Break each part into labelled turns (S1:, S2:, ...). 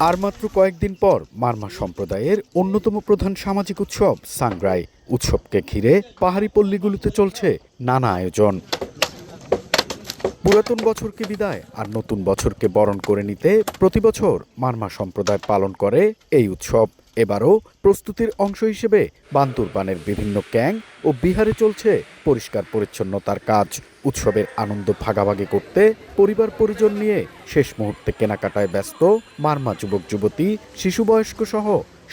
S1: আর মাত্র কয়েকদিন পর মারমা সম্প্রদায়ের অন্যতম প্রধান সামাজিক উৎসব সাংগ্রাই। উৎসবকে ঘিরে পাহাড়ি পল্লীগুলোতে চলছে নানা আয়োজন। পুরাতন বছরকে বিদায় আর নতুন বছরকে বরণ করে নিতে প্রতি বছর মারমা সম্প্রদায় পালন করে এই উৎসব। এবারও প্রস্তুতির অংশ হিসেবে বান্দরবানের বিভিন্ন ক্যাম্প ও বিহারে চলছে পরিষ্কার পরিচ্ছন্নতার কাজ। উৎসবের আনন্দ ভাগাভাগি করতে পরিবার পরিজন নিয়ে শেষ মুহূর্তে কেনাকাটায় ব্যস্ত মারমা যুবক যুবতী, শিশু বয়স্ক সহ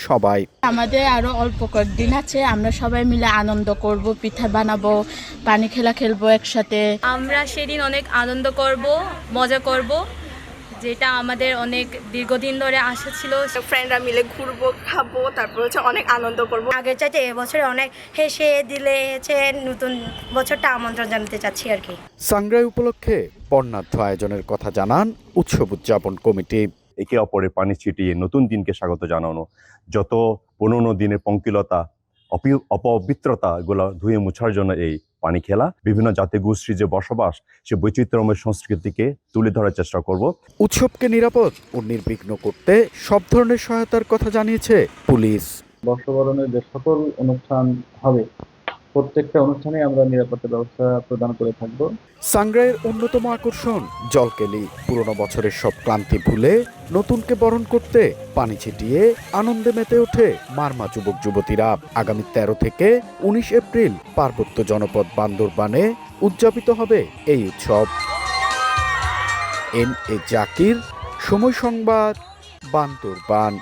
S1: সবাই।
S2: আমাদের আরো অল্প কয়েকদিন আছে, আমরা সবাই মিলে আনন্দ করব, পিঠা বানাবো, পানি খেলা খেলবো একসাথে।
S3: আমরা সেদিন অনেক আনন্দ করব, মজা করব, যেটা আমাদের অনেক দীর্ঘদিন ধরে আশা ছিল।
S4: ফ্রেন্ডরা মিলে ঘুরবো, খাবো, তারপর অনেক আনন্দ করবো।
S5: আগের চাইতে এবছরে অনেক হেসে দিলেছে, নতুন বছরটা আমন্ত্রণ জানাতে চাচ্ছি আর কি।
S1: সাংগ্রাই উপলক্ষে বর্ণাঢ্য আয়োজনের কথা জানান উৎসব উদযাপন কমিটি।
S6: একে অপরের পানি ছিটিয়ে নতুন দিনকে স্বাগত জানানো, যত পুরনো দিনের পঙ্কিলতা, অপবিত্রতা এগুলো ধুয়ে মুছার জন্য এই পানি খেলা। বিভিন্ন জাতি গোষ্ঠীর যে বসবাস, সে বৈচিত্র্যময় সংস্কৃতিকে তুলে ধরার চেষ্টা করব।
S1: উৎসবকে নিরাপদ ও নির্বিঘ্ন করতে সব ধরনের সহায়তার কথা জানিয়েছে পুলিশ।
S7: বর্ষবরণের যে সকল অনুষ্ঠান হবে, প্রত্যেকটা অনুষ্ঠানে আমরা নিরাপত্তা ব্যবস্থা প্রদান করে থাকব।
S1: সাংগ্রাইয়ের অন্যতম আকর্ষণ জলকেলি। পুরনো বছরের সব ক্লান্তি ভুলে নতুনকে বরণ করতে পানি ছিটিয়ে আনন্দে মেতে ওঠে মারমা যুবক যুবতীরা। আগামী 13 থেকে 19 এপ্রিল পার্বত্য জনপদ বান্দরবানে উদযাপিত হবে এই উৎসব। এম এ জাকির, সময় সংবাদ, বান্দরবান।